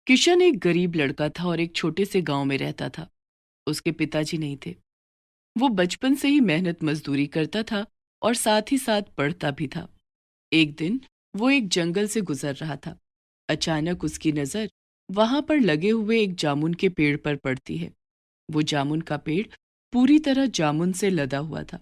किशन एक गरीब लड़का था और एक छोटे से गांव में रहता था। उसके पिताजी नहीं थे। वो बचपन से ही मेहनत मजदूरी करता था और साथ ही साथ पढ़ता भी था। एक दिन वो एक जंगल से गुजर रहा था। अचानक उसकी नज़र वहां पर लगे हुए एक जामुन के पेड़ पर पड़ती है। वो जामुन का पेड़ पूरी तरह जामुन से लदा हुआ था।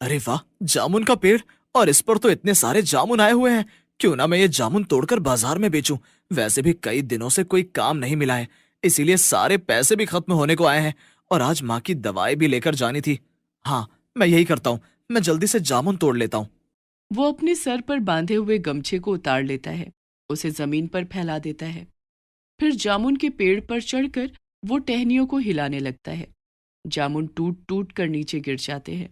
अरे वाह, जामुन का पेड़। और इस पर तो इतने सारे जामुन आए हुए हैं। क्यों ना मैं ये जामुन तोड़कर बाजार में बेचूं। वैसे भी कई दिनों से कोई काम नहीं मिला है, इसीलिए सारे पैसे भी खत्म होने को आए हैं। और आज माँ की दवाई भी लेकर जानी थी। हाँ, मैं यही करता हूँ। मैं जल्दी से जामुन तोड़ लेता हूँ। वो अपने सर पर बांधे हुए गमछे को उतार लेता है, उसे जमीन पर फैला देता है। फिर जामुन के पेड़ पर चढ़कर वो टहनियों को हिलाने लगता है। जामुन टूट टूट कर नीचे गिर जाते हैं।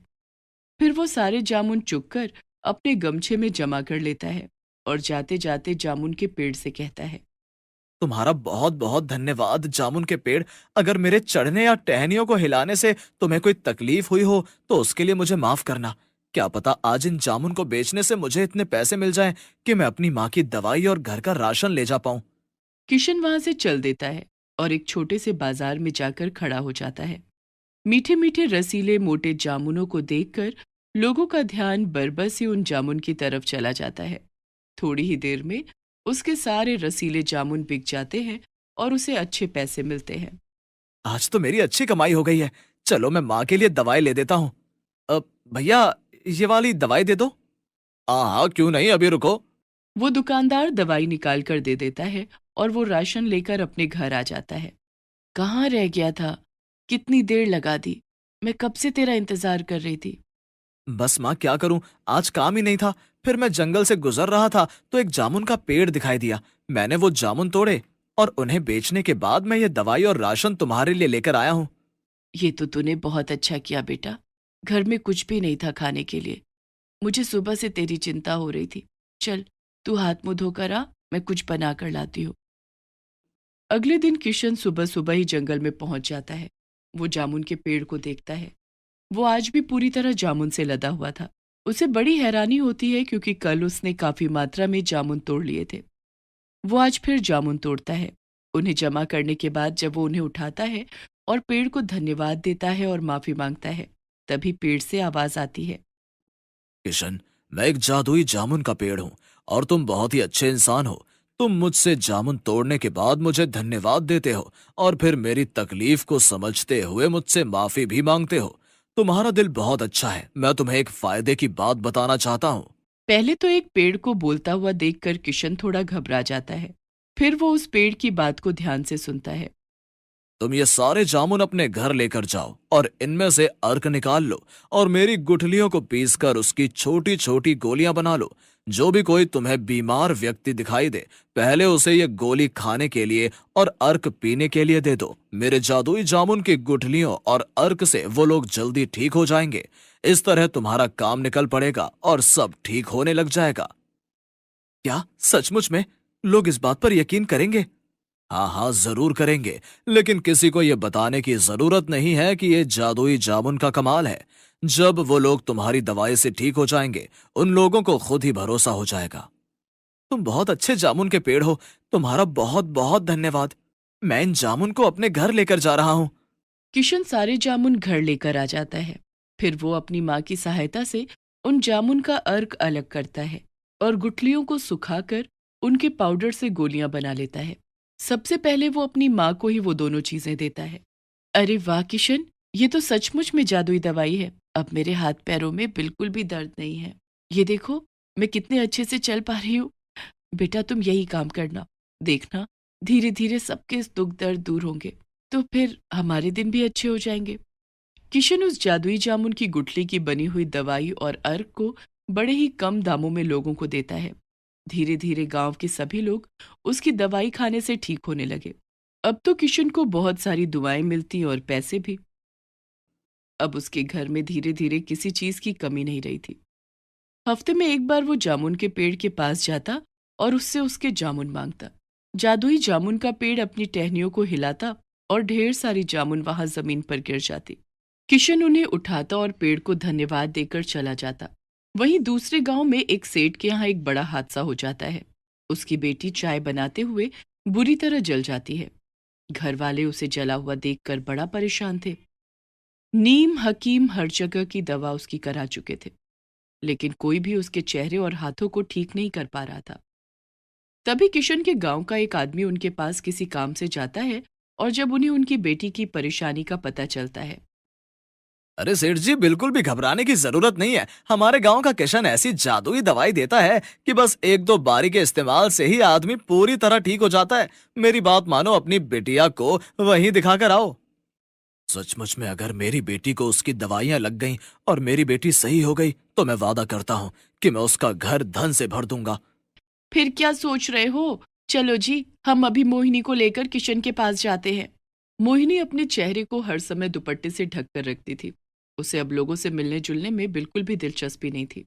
फिर वो सारे जामुन चुगकर अपने गमछे में जमा कर लेता है और जाते जाते जामुन के पेड़ से कहता है। तुम्हारा बहुत बहुत धन्यवाद जामुन के पेड़। अगर मेरे चढ़ने या टहनियों को हिलाने से तुम्हें कोई तकलीफ हुई हो तो उसके लिए मुझे माफ करना। क्या पता आज इन जामुन को बेचने से मुझे इतने पैसे मिल जाएं कि मैं अपनी माँ की दवाई और घर का राशन ले जा पाऊं। किशन वहां से चल देता है और एक छोटे से बाजार में जाकर खड़ा हो जाता है। मीठे मीठे रसीले मोटे जामुनों को देखकर लोगों का ध्यान बरबस ही उन जामुन की तरफ चला जाता है। थोड़ी ही देर में उसके सारे रसीले जामुन बिक जाते हैं और उसे अच्छे पैसे मिलते हैं। आज तो मेरी अच्छी कमाई हो गई है। चलो मैं माँ के लिए दवाई ले देता हूँ। अब भैया, ये वाली दवाई दे दो। हाँ हाँ, क्यों नहीं, अभी रुको। वो दुकानदार दवाई निकाल कर दे देता है और वो राशन लेकर अपने घर आ जाता है। कहाँ रह गया था? कितनी देर लगा दी? मैं कब से तेरा इंतजार कर रही थी। बस माँ, क्या करूं, आज काम ही नहीं था। फिर मैं जंगल से गुजर रहा था तो एक जामुन का पेड़ दिखाई दिया। मैंने वो जामुन तोड़े और उन्हें बेचने के बाद मैं ये दवाई और राशन तुम्हारे लिए लेकर आया हूँ। ये तो तूने बहुत अच्छा किया बेटा। घर में कुछ भी नहीं था खाने के लिए। मुझे सुबह से तेरी चिंता हो रही थी। चल, तू हाथ मुंह धोकर आ, मैं कुछ बना कर लाती हूँ। अगले दिन किशन सुबह सुबह ही जंगल में पहुंच जाता है। वो जामुन के पेड़ को देखता है। वो आज भी पूरी तरह जामुन से लदा हुआ था। उसे बड़ी हैरानी होती है क्योंकि कल उसने काफी मात्रा में जामुन तोड़ लिए थे। वो आज फिर जामुन तोड़ता है। उन्हें जमा करने के बाद जब वो उन्हें उठाता है और पेड़ को धन्यवाद देता है और माफी मांगता है, तभी पेड़ से आवाज आती है। किशन, मैं एक जादुई जामुन का पेड़ हूँ और तुम बहुत ही अच्छे इंसान हो। तुम मुझसे जामुन तोड़ने के बाद मुझे धन्यवाद देते हो और फिर मेरी तकलीफ को समझते हुए मुझसे माफी भी मांगते हो। तुम्हारा दिल बहुत अच्छा है। मैं तुम्हें एक फायदे की बात बताना चाहता हूँ। पहले तो एक पेड़ को बोलता हुआ देखकर किशन थोड़ा घबरा जाता है। फिर वो उस पेड़ की बात को ध्यान से सुनता है। तुम ये सारे जामुन अपने घर लेकर जाओ और इनमें से अर्क निकाल लो और मेरी गुठलियों को पीसकर उसकी छोटी छोटी गोलियां बना लो। जो भी कोई तुम्हें बीमार व्यक्ति दिखाई दे, पहले उसे ये गोली खाने के लिए और अर्क पीने के लिए दे दो। मेरे जादुई जामुन की गुठलियों और अर्क से वो लोग जल्दी ठीक हो जाएंगे। इस तरह तुम्हारा काम निकल पड़ेगा और सब ठीक होने लग जाएगा। क्या सचमुच में लोग इस बात पर यकीन करेंगे? हाँ हाँ, जरूर करेंगे। लेकिन किसी को यह बताने की जरूरत नहीं है कि ये जादुई जामुन का कमाल है। जब वो लोग तुम्हारी दवाई से ठीक हो जाएंगे, उन लोगों को खुद ही भरोसा हो जाएगा। तुम बहुत अच्छे जामुन के पेड़ हो। तुम्हारा बहुत बहुत धन्यवाद। मैं इन जामुन को अपने घर लेकर जा रहा हूँ। किशन सारे जामुन घर लेकर आ जाता है। फिर वो अपनी माँ की सहायता से उन जामुन का अर्क अलग करता है और गुठलियों को सुखाकर उनके पाउडर से गोलियां बना लेता है। सबसे पहले वो अपनी माँ को ही वो दोनों चीजें देता है। अरे वाह किशन, ये तो सचमुच में जादुई दवाई है। अब मेरे हाथ पैरों में बिल्कुल भी दर्द नहीं है। ये देखो, मैं कितने अच्छे से चल पा रही हूँ। बेटा तुम यही काम करना। देखना, धीरे धीरे सबके दुख दर्द दूर होंगे, तो फिर हमारे दिन भी अच्छे हो जाएंगे। किशन उस जादुई जामुन की गुठली की बनी हुई दवाई और अर्क को बड़े ही कम दामों में लोगों को देता है। धीरे धीरे गांव के सभी लोग उसकी दवाई खाने से ठीक होने लगे। अब तो किशन को बहुत सारी दुआएं मिलती और पैसे भी। अब उसके घर में धीरे धीरे किसी चीज की कमी नहीं रही थी। हफ्ते में एक बार वो जामुन के पेड़ के पास जाता और उससे उसके जामुन मांगता। जादुई जामुन का पेड़ अपनी टहनियों को हिलाता और ढेर सारी जामुन वहां जमीन पर गिर जाती। किशन उन्हें उठाता और पेड़ को धन्यवाद देकर चला जाता। वहीं दूसरे गांव में एक सेठ के यहाँ एक बड़ा हादसा हो जाता है। उसकी बेटी चाय बनाते हुए बुरी तरह जल जाती है। घर वाले उसे जला हुआ देखकर बड़ा परेशान थे। नीम हकीम हर जगह की दवा उसकी करा चुके थे, लेकिन कोई भी उसके चेहरे और हाथों को ठीक नहीं कर पा रहा था। तभी किशन के गांव का एक आदमी उनके पास किसी काम से जाता है, और जब उन्हें उनकी बेटी की परेशानी का पता चलता है। अरे सेठ जी, बिल्कुल भी घबराने की जरूरत नहीं है। हमारे गांव का किशन ऐसी जादुई दवाई देता है कि बस एक दो बारी के इस्तेमाल से ही आदमी पूरी तरह ठीक हो जाता है। मेरी बात मानो, अपनी बिटिया को वहीं दिखा कर आओ। सचमुच में अगर मेरी बेटी को उसकी दवाइयां लग गईं और मेरी बेटी सही हो गई तो मैं वादा करता हूँ कि मैं उसका घर धन से भर दूंगा। फिर क्या सोच रहे हो? चलो जी, हम अभी मोहिनी को लेकर किशन के पास जाते हैं। मोहिनी अपने चेहरे को हर समय दुपट्टे से ढक कर रखती थी। उसे अब लोगों से मिलने जुलने में बिल्कुल भी दिलचस्पी नहीं थी।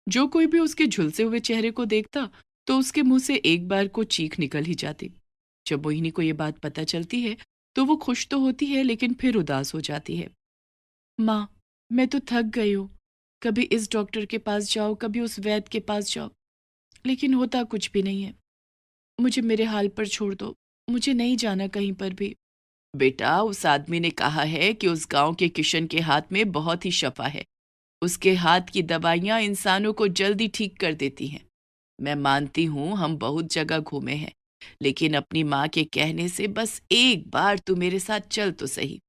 जो कोई भी उसके झुलसे हुए चेहरे को देखता तो उसके मुंह से एक बार को चीख निकल ही जाती। जब मोहिनी को ये बात पता चलती है तो वो खुश तो होती है, लेकिन फिर उदास हो जाती है। माँ, मैं तो थक गई हूँ। कभी इस डॉक्टर के पास जाओ, कभी उस वैद्य के पास जाओ, लेकिन होता कुछ भी नहीं है। मुझे मेरे हाल पर छोड़ दो, मुझे नहीं जाना कहीं पर भी। बेटा, उस आदमी ने कहा है कि उस गांव के किशन के हाथ में बहुत ही शफा है। उसके हाथ की दवाइयां इंसानों को जल्दी ठीक कर देती हैं। मैं मानती हूँ हम बहुत जगह घूमे हैं, लेकिन अपनी माँ के कहने से बस एक बार तू मेरे साथ चल तो सही।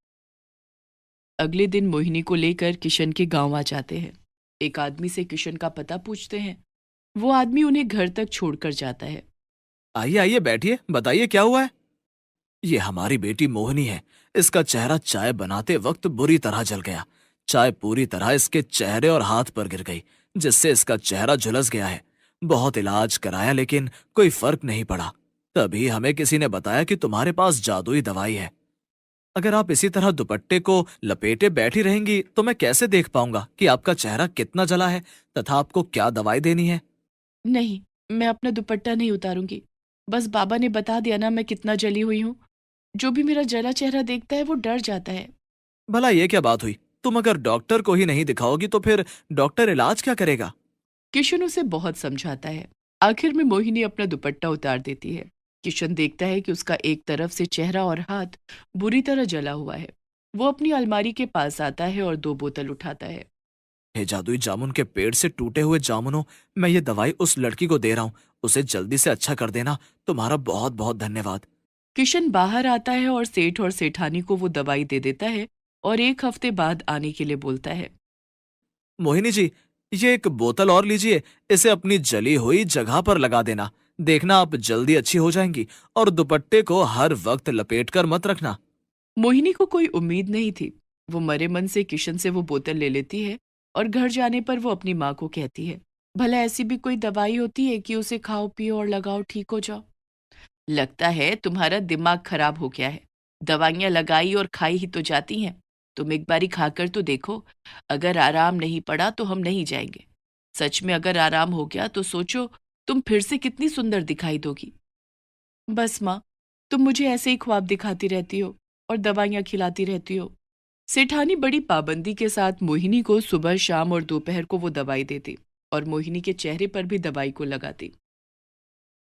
अगले दिन मोहिनी को लेकर किशन के गांव आ जाते हैं। एक आदमी से किशन का पता पूछते हैं। वो आदमी उन्हें घर तक छोड़कर जाता है। आइए आइए, बैठिए, बताइए क्या हुआ है। ये हमारी बेटी मोहिनी है। इसका चेहरा चाय बनाते वक्त बुरी तरह जल गया। चाय पूरी तरह इसके चेहरे और हाथ पर गिर गई, जिससे इसका चेहरा झुलस गया है। बहुत इलाज कराया लेकिन कोई फर्क नहीं पड़ा। तभी हमें किसी ने बताया कि तुम्हारे पास जादुई दवाई है। अगर आप इसी तरह दुपट्टे को लपेटे बैठी रहेंगी तो मैं कैसे देख पाऊंगा कि आपका चेहरा कितना जला है तथा आपको क्या दवाई देनी है। नहीं, मैं अपना दुपट्टा नहीं उतारूंगी। बस बाबा ने बता दिया ना मैं कितना जली हुई हूँ। जो भी मेरा जला चेहरा देखता है वो डर जाता है। भला ये क्या बात हुई? तुम अगर डॉक्टर को ही नहीं दिखाओगी तो फिर डॉक्टर इलाज क्या करेगा? किशन उसे बहुत समझाता है। आखिर में मोहिनी अपना दुपट्टा उतार देती है। किशन देखता है कि उसका एक तरफ से चेहरा और हाथ बुरी तरह जला हुआ है। वो अपनी अलमारी के पास आता है और 2 बोतल उठाता है। हे जादुई जामुन के पेड़ से टूटे हुए जामुनों, मैं ये दवाई उस लड़की को दे रहा हूँ। उसे जल्दी से अच्छा कर देना। तुम्हारा बहुत बहुत धन्यवाद। किशन बाहर आता है और सेठ और सेठानी को वो दवाई दे देता है और 1 हफ्ते बाद आने के लिए बोलता है। मोहिनी जी, ये एक बोतल और लीजिए। इसे अपनी जली हुई जगह पर लगा देना। देखना आप जल्दी अच्छी हो जाएंगी। और दुपट्टे को हर वक्त लपेट कर मत रखना। मोहिनी को कोई उम्मीद नहीं थी। वो मरे मन से किशन से वो बोतल ले लेती है और घर जाने पर वो अपनी माँ को कहती है, भला ऐसी भी कोई दवाई होती है कि उसे खाओ पियो और लगाओ ठीक हो जाओ? लगता है तुम्हारा दिमाग खराब हो गया है। दवाइयां लगाई और खाई ही तो जाती हैं। तुम एक बारी खाकर तो देखो। अगर आराम नहीं पड़ा तो हम नहीं जाएंगे। सच में अगर आराम हो गया तो सोचो, तुम फिर से कितनी सुंदर दिखाई दोगी। बस माँ, तुम मुझे ऐसे ही ख्वाब दिखाती रहती हो और दवाइयाँ खिलाती रहती हो। सेठानी बड़ी पाबंदी के साथ मोहिनी को सुबह शाम और दोपहर को वो दवाई देती और मोहिनी के चेहरे पर भी दवाई को लगाती।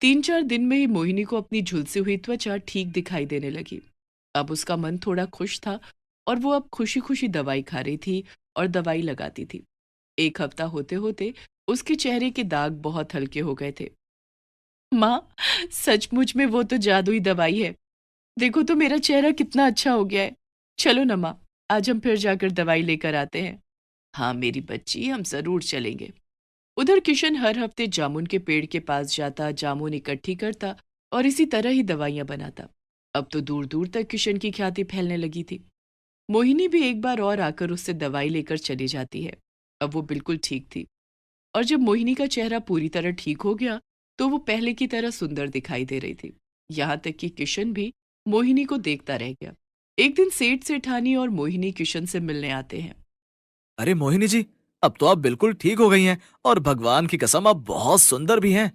3-4 दिन में ही मोहिनी को अपनी झुलसी हुई त्वचा ठीक दिखाई देने लगी। अब उसका मन थोड़ा खुश था और वो अब खुशी खुशी दवाई खा रही थी और दवाई लगाती थी। 1 हफ्ता होते होते उसके चेहरे के दाग बहुत हल्के हो गए थे। माँ, सचमुच में वो तो जादुई दवाई है। देखो तो मेरा चेहरा कितना अच्छा हो गया है। चलो ना माँ, आज हम फिर जाकर दवाई लेकर आते हैं। हाँ मेरी बच्ची, हम जरूर चलेंगे। उधर किशन हर हफ्ते जामुन के पेड़ के पास जाता, जामुन इकट्ठी करता और इसी तरह ही दवाइयां बनाता। अब तो दूर दूर तक किशन की ख्याति फैलने लगी थी। मोहिनी भी एक बार और आकर उससे दवाई लेकर चली जाती है। अब वो बिल्कुल ठीक थी, और जब मोहिनी का चेहरा पूरी तरह ठीक हो गया तो वो पहले की तरह सुंदर दिखाई दे रही थी। यहाँ तक कि किशन भी मोहिनी को देखता रह गया। एक दिन सेठ सेठानी और मोहिनी किशन से मिलने आते हैं। अरे मोहिनी जी, अब तो आप बिल्कुल ठीक हो गई हैं और भगवान की कसम आप बहुत सुंदर भी हैं।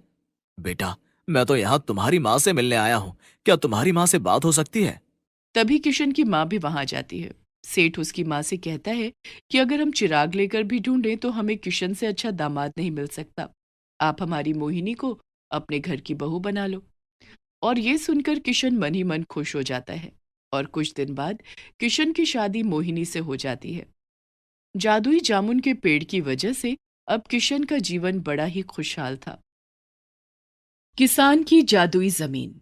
बेटा, मैं तो यहाँ तुम्हारी माँ से मिलने आया हूँ। क्या तुम्हारी माँ से बात हो सकती है? तभी किशन की माँ भी वहां जाती है। सेठ उसकी माँ से कहता है कि अगर हम चिराग लेकर भी ढूंढें तो हमें किशन से अच्छा दामाद नहीं मिल सकता। आप हमारी मोहिनी को अपने घर की बहू बना लो। और ये सुनकर किशन मन ही मन खुश हो जाता है और कुछ दिन बाद किशन की शादी मोहिनी से हो जाती है। जादुई जामुन के पेड़ की वजह से अब किशन का जीवन बड़ा ही खुशहाल था। किसान की जादुई जमीन।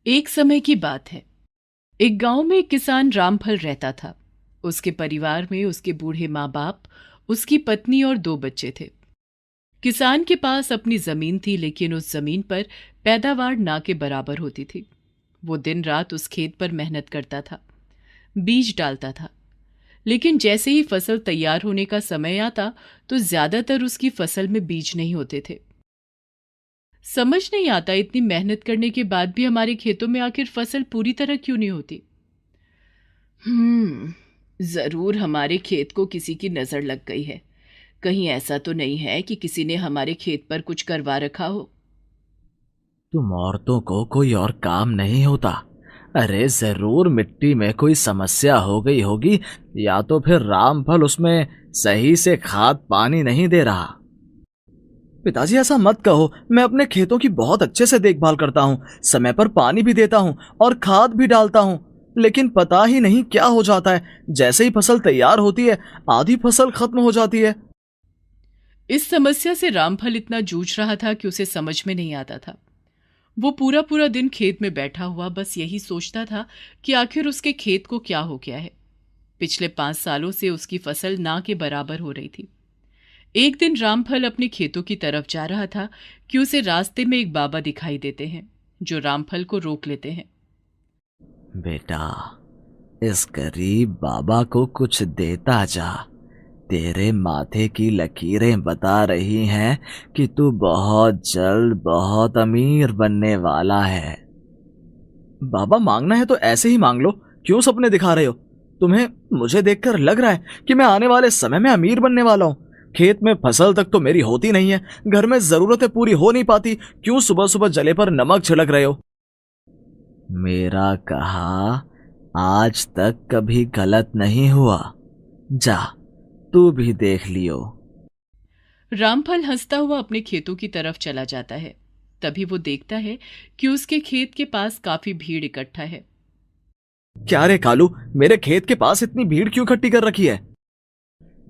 एक समय की बात है। एक गांव में एक किसान रामफल रहता था। उसके परिवार में उसके बूढ़े माँ बाप, उसकी पत्नी और 2 बच्चे थे। किसान के पास अपनी जमीन थी, लेकिन उस जमीन पर पैदावार ना के बराबर होती थी। वो दिन रात उस खेत पर मेहनत करता था, बीज डालता था, लेकिन जैसे ही फसल तैयार होने का समय आता तो ज्यादातर उसकी फसल में बीज नहीं होते थे। समझ नहीं आता इतनी मेहनत करने के बाद भी हमारे खेतों में आखिर फसल पूरी तरह क्यों नहीं होती। जरूर हमारे खेत को किसी की नजर लग गई है। कहीं ऐसा तो नहीं है कि किसी ने हमारे खेत पर कुछ करवा रखा हो। तुम औरतों को कोई और काम नहीं होता? अरे जरूर मिट्टी में कोई समस्या हो गई होगी, या तो फिर रामफल उसमें सही से खाद पानी नहीं दे रहा। पिताजी ऐसा मत कहो, मैं अपने खेतों की बहुत अच्छे से देखभाल करता हूँ, समय पर पानी भी देता हूँ और खाद भी डालता हूँ, लेकिन पता ही नहीं क्या हो जाता है। जैसे ही फसल तैयार होती है आधी फसल खत्म हो जाती है। इस समस्या से रामफल इतना जूझ रहा था कि उसे समझ में नहीं आता था। वो पूरा पूरा दिन खेत में बैठा हुआ बस यही सोचता था कि आखिर उसके खेत को क्या हो गया है। पिछले 5 सालों से उसकी फसल ना के बराबर हो रही थी। एक दिन रामफल अपने खेतों की तरफ जा रहा था कि उसे रास्ते में एक बाबा दिखाई देते हैं, जो रामफल को रोक लेते हैं। बेटा, इस गरीब बाबा को कुछ देता जा। तेरे माथे की लकीरें बता रही हैं कि तू बहुत जल्द बहुत अमीर बनने वाला है। बाबा, मांगना है तो ऐसे ही मांग लो, क्यों सपने दिखा रहे हो? तुम्हें मुझे देखकर लग रहा है कि मैं आने वाले समय में अमीर बनने वाला हूँ। खेत में फसल तक तो मेरी होती नहीं है, घर में जरूरतें पूरी हो नहीं पाती, क्यों सुबह सुबह जले पर नमक छिड़क रहे हो? मेरा कहा आज तक कभी गलत नहीं हुआ। जा, तू भी देख लियो। रामफल हंसता हुआ अपने खेतों की तरफ चला जाता है। तभी वो देखता है कि उसके खेत के पास काफी भीड़ इकट्ठा है। क्या रे कालू, मेरे खेत के पास इतनी भीड़ क्यों इकट्ठी कर रखी है?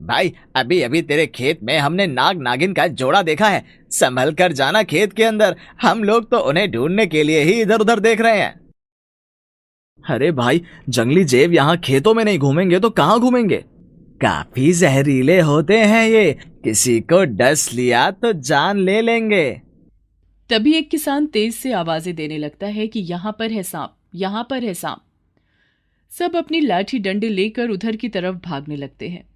भाई, अभी अभी तेरे खेत में हमने नाग नागिन का जोड़ा देखा है। संभल कर जाना खेत के अंदर, हम लोग तो उन्हें ढूंढने के लिए ही इधर उधर देख रहे हैं। अरे भाई, जंगली जेब यहाँ खेतों में नहीं घूमेंगे तो कहाँ घूमेंगे? काफी जहरीले होते हैं ये, किसी को डस लिया तो जान ले लेंगे। तभी एक किसान तेज से आवाजें देने लगता है कि यहाँ पर है सांप, यहाँ पर है सांप। सब अपनी लाठी डंडे लेकर उधर की तरफ भागने लगते हैं।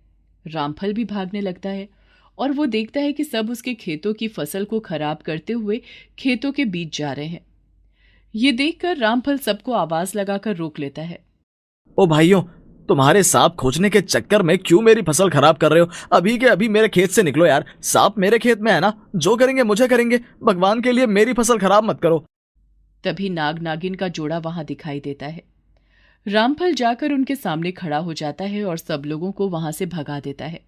रामफल भी भागने लगता है और वो देखता है कि सब उसके खेतों की फसल को खराब करते हुए खेतों के बीच जा रहे हैं। ये देखकर रामफल सबको आवाज लगाकर रोक लेता है। ओ भाइयों, तुम्हारे सांप खोजने के चक्कर में क्यों मेरी फसल खराब कर रहे हो? अभी के अभी मेरे खेत से निकलो यार। सांप मेरे खेत में है ना, जो करेंगे मुझे करेंगे, भगवान के लिए मेरी फसल खराब मत करो। तभी नाग नागिन का जोड़ा वहां दिखाई देता है। रामफल जाकर उनके सामने खड़ा हो जाता है और सब लोगों को वहां से भगा देता है।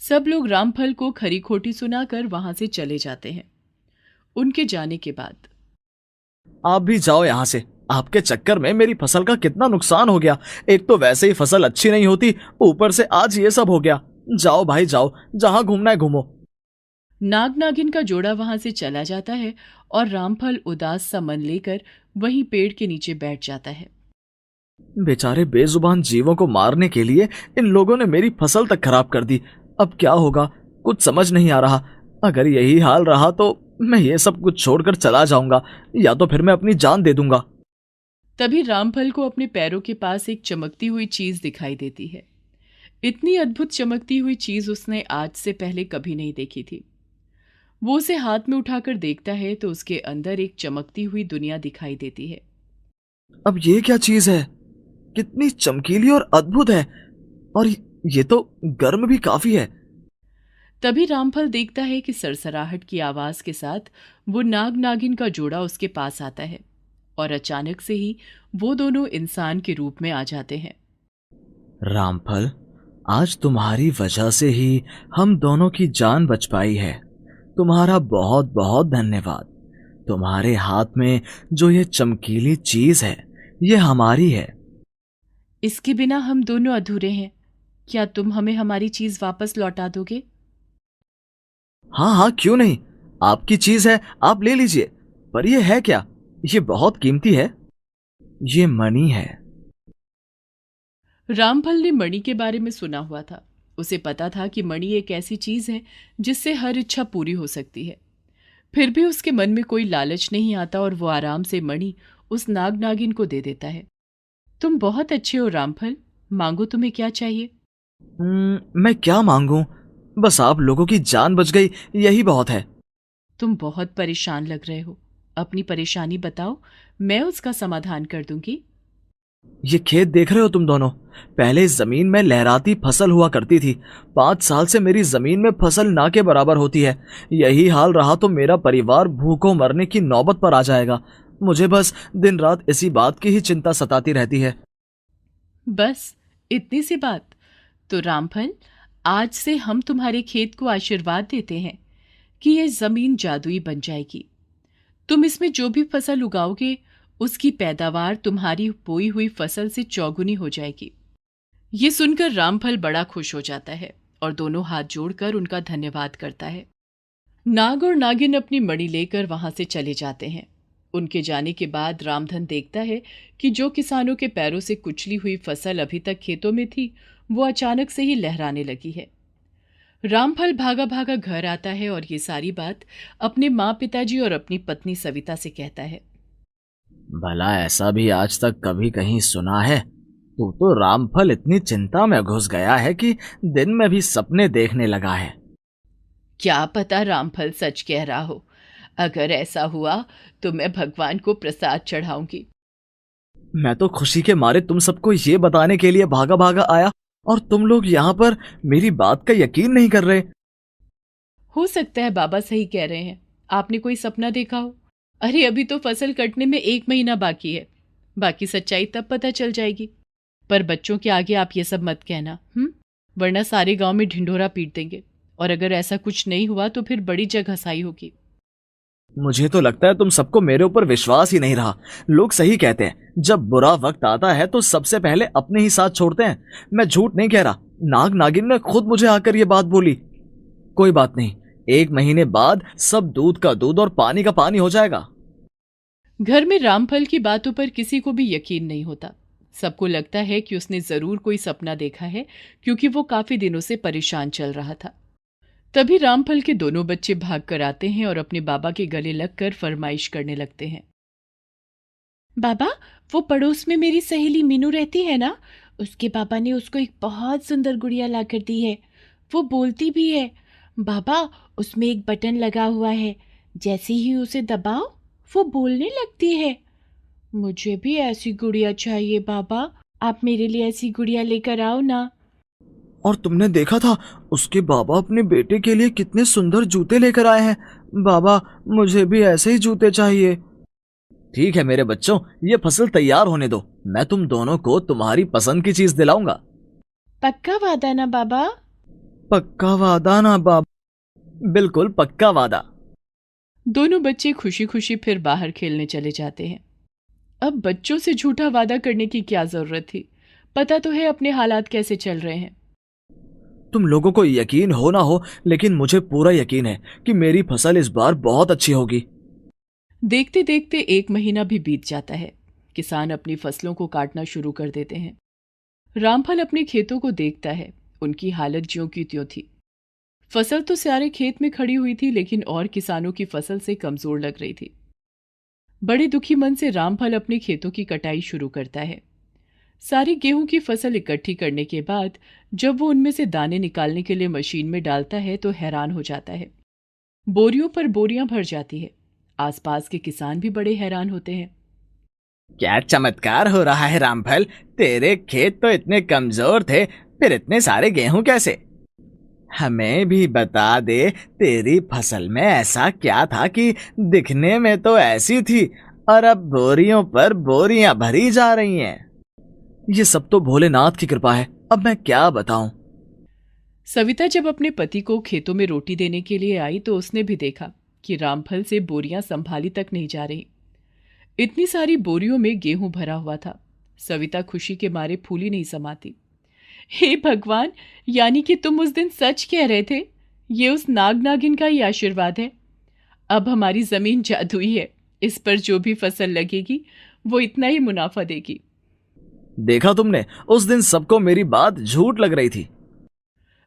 सब लोग रामफल को खरी खोटी सुनाकर वहां से चले जाते हैं। उनके जाने के बाद आप भी जाओ यहाँ से, आपके चक्कर में मेरी फसल का कितना नुकसान हो गया। एक तो वैसे ही फसल अच्छी नहीं होती, ऊपर से आज ये सब हो गया। जाओ भाई जाओ, जहां घूमना है घूमो। नाग नागिन का जोड़ा वहां से चला जाता है और रामफल उदास सा मन लेकर वहीं पेड़ के नीचे बैठ जाता है। बेचारे बेजुबान जीवों को मारने के लिए इन लोगों ने मेरी फसल तक खराब कर दी। अब क्या होगा कुछ समझ नहीं आ रहा। अगर यही हाल रहा तो मैं ये सब कुछ छोड़कर चला जाऊंगा, या तो फिर मैं अपनी जान दे दूंगा। तभी रामफल को अपने पैरों के पास एक चमकती हुई चीज दिखाई देती है। इतनी अद्भुत चमकती हुई चीज उसने आज से पहले कभी नहीं देखी थी। वो उसे हाथ में उठाकर देखता है तो उसके अंदर एक चमकती हुई दुनिया दिखाई देती है। अब ये क्या चीज है? कितनी चमकीली और अद्भुत है, और ये तो गर्म भी काफी है। तभी रामफल देखता है कि सरसराहट की आवाज के साथ वो नाग नागिन का जोड़ा उसके पास आता है और अचानक से ही वो दोनों इंसान के रूप में आ जाते हैं। रामफल, आज तुम्हारी वजह से ही हम दोनों की जान बच पाई है। तुम्हारा बहुत बहुत धन्यवाद। तुम्हारे हाथ में जो ये चमकीली चीज है, ये हमारी है। इसके बिना हम दोनों अधूरे हैं। क्या तुम हमें हमारी चीज वापस लौटा दोगे? हाँ हाँ, क्यों नहीं, आपकी चीज है, आप ले लीजिए। पर ये है क्या? ये बहुत कीमती है। ये मणि है। रामफल ने मणि के बारे में सुना हुआ था। उसे पता था कि मणि एक ऐसी चीज है जिससे हर इच्छा पूरी हो सकती है। फिर भी उसके मन में कोई लालच नहीं आता और वो आराम से मणि उस नाग नागिन को दे देता है। तुम बहुत अच्छे हो रामफल, मांगो, तुम्हें क्या चाहिए? मैं क्या मांगूं? बस आप लोगों की जान बच गई, यही बहुत है। तुम बहुत परेशान लग रहे हो। अपनी परेशानी बताओ, मैं उसका समाधान कर दूंगी। ये खेत देख रहे हो तुम दोनों? पहले इस जमीन में लहराती फसल हुआ करती थी। 5 साल से मेरी जमीन में फसल ना के बराबर होती है। यही हाल रहा तो मेरा परिवार भूखों मरने की नौबत पर आ जाएगा। मुझे बस दिन रात इसी बात की ही चिंता सताती रहती है। बस इतनी सी बात? तो रामफल, आज से हम तुम्हारे खेत को आशीर्वाद देते हैं कि यह जमीन जादुई बन जाएगी। तुम इसमें जो भी फसल उगाओगे उसकी पैदावार तुम्हारी बोई हुई फसल से चौगुनी हो जाएगी। ये सुनकर रामफल बड़ा खुश हो जाता है और दोनों हाथ जोड़कर उनका धन्यवाद करता है। नाग और नागिन अपनी मणि लेकर वहां से चले जाते हैं। उनके जाने के बाद रामधन देखता है कि जो किसानों के पैरों से कुचली हुई फसल अभी तक खेतों में थी, वो अचानक से ही लहराने लगी है। रामफल भागा भागा घर आता है और ये सारी बात अपने माँ पिताजी और अपनी पत्नी सविता से कहता है। भला ऐसा भी आज तक कभी कहीं सुना है? तू तो रामफल इतनी चिंता में घुस गया है कि दिन में भी सपने देखने लगा है। क्या पता रामफल सच कह रहा हो। अगर ऐसा हुआ तो मैं भगवान को प्रसाद चढ़ाऊंगी। मैं तो खुशी के मारे तुम सबको ये बताने के लिए भागा भागा आया और तुम लोग यहाँ पर मेरी बात का यकीन नहीं कर रहे। हो सकता है बाबा सही कह रहे हैं, आपने कोई सपना देखा हो। अरे अभी तो फसल कटने में 1 महीना बाकी है। बाकी सच्चाई तब पता चल जाएगी। पर बच्चों के आगे आप ये सब मत कहना, वरना सारे गांव में ढिंढोरा पीट देंगे। और अगर ऐसा कुछ नहीं हुआ तो फिर बड़ी जगहसाई होगी। मुझे तो लगता है तुम सबको मेरे ऊपर विश्वास ही नहीं रहा। लोग सही कहते हैं, जब बुरा वक्त आता है तो सबसे पहले अपने ही साथ छोड़ते हैं। मैं झूठ नहीं कह रहा, नाग नागिन ने खुद मुझे आकर ये बात बोली। कोई बात नहीं, 1 महीने बाद सब दूध का दूध और पानी का पानी हो जाएगा। घर में रामफल की बातों पर किसी को भी यकीन नहीं होता। सबको लगता है कि उसने जरूर कोई सपना देखा है, क्योंकि वो काफी दिनों से परेशान चल रहा था। तभी रामफल के दोनों बच्चे भाग कर आते हैं और अपने बाबा के गले लगकर फरमाइश करने लगते हैं। बाबा, वो पड़ोस में मेरी सहेली मीनू रहती है ना, उसके पापा ने उसको एक बहुत सुंदर गुड़िया ला कर दी है। वो बोलती भी है। बाबा, उसमें एक बटन लगा हुआ है, जैसे ही उसे दबाओ वो बोलने लगती है। मुझे भी ऐसी गुड़िया चाहिए बाबा, आप मेरे लिए ऐसी गुड़िया लेकर आओ ना। और तुमने देखा था उसके बाबा अपने बेटे के लिए कितने सुंदर जूते लेकर आए हैं। बाबा, मुझे भी ऐसे ही जूते चाहिए। ठीक है मेरे बच्चों, ये फसल तैयार होने दो, मैं तुम दोनों को तुम्हारी पसंद की चीज दिलाऊंगा। पक्का वादा ना बाबा? पक्का वादा ना बाबा? बिल्कुल पक्का वादा। दोनों बच्चे खुशी खुशी फिर बाहर खेलने चले जाते हैं। अब बच्चों से झूठा वादा करने की क्या जरूरत थी, पता तो है अपने हालात कैसे चल रहे हैं। तुम लोगों को यकीन हो ना हो, लेकिन मुझे पूरा यकीन है कि मेरी फसल इस बार बहुत अच्छी होगी। देखते देखते 1 महीना भी बीत जाता है। किसान अपनी फसलों को काटना शुरू कर देते हैं। रामफल अपने खेतों को देखता है। उनकी हालत ज्यों की त्यों थी। फसल तो सारे खेत में खड़ी हुई थी, लेकिन और किसानों की फसल से कमजोर लग रही थी। बड़े दुखी मन से रामफल अपने खेतों की कटाई शुरू करता है। सारी गेहूं की फसल इकट्ठी करने के बाद जब वो उनमें से दाने निकालने के लिए मशीन में डालता है तो हैरान हो जाता है। बोरियों पर बोरियां भर जाती है। आसपास के किसान भी बड़े हैरान होते हैं। क्या चमत्कार हो रहा है रामफल, तेरे खेत तो इतने कमजोर थे, फिर इतने सारे गेहूं कैसे? हमें भी बता दे, तेरी फसल में ऐसा क्या था कि दिखने में तो ऐसी थी और अब बोरियों पर बोरियां भरी जा रही हैं। ये सब तो भोलेनाथ की कृपा है, अब मैं क्या बताऊं। सविता जब अपने पति को खेतों में रोटी देने के लिए आई तो उसने भी देखा कि रामफल से बोरियां संभाली तक नहीं जा रही। इतनी सारी बोरियों में गेहूं भरा हुआ था। सविता खुशी के मारे फूली नहीं समाती। हे भगवान, यानी कि तुम उस दिन सच कह रहे थे। ये उस नाग नागिन का ही आशीर्वाद है। अब हमारी जमीन जादुई है। इस पर जो भी फसल लगेगी वो इतना ही मुनाफा देगी। देखा तुमने, उस दिन सबको मेरी बात झूठ लग रही थी।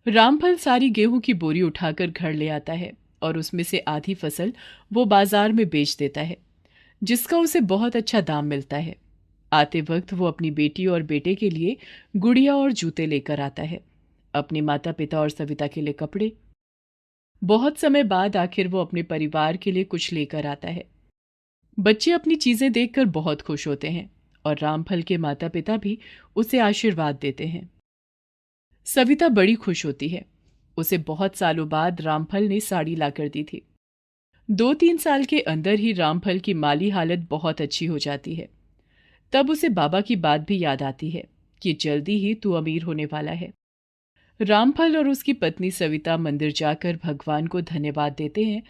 रामफल सारी गेहूं की बोरी उठाकर घर ले आता है और उसमें से आधी फसल वो बाजार में बेच देता है, जिसका उसे बहुत अच्छा दाम मिलता है। आते वक्त वो अपनी बेटी और बेटे के लिए गुड़िया और जूते लेकर आता है, अपने माता पिता और सविता के लिए कपड़े। बहुत समय बाद आखिर वो अपने परिवार के लिए कुछ लेकर आता है। बच्चे अपनी चीजें देखकर बहुत खुश होते हैं और रामफल के माता पिता भी उसे आशीर्वाद देते हैं। सविता बड़ी खुश होती है। उसे बहुत सालों बाद रामफल ने साड़ी लाकर दी थी। 2-3 साल के अंदर ही रामफल की माली हालत बहुत अच्छी हो जाती है। तब उसे बाबा की बात भी याद आती है कि जल्दी ही तू अमीर होने वाला है। रामफल और उसकी पत्नी सविता मंदिर जाकर भगवान को धन्यवाद देते हैं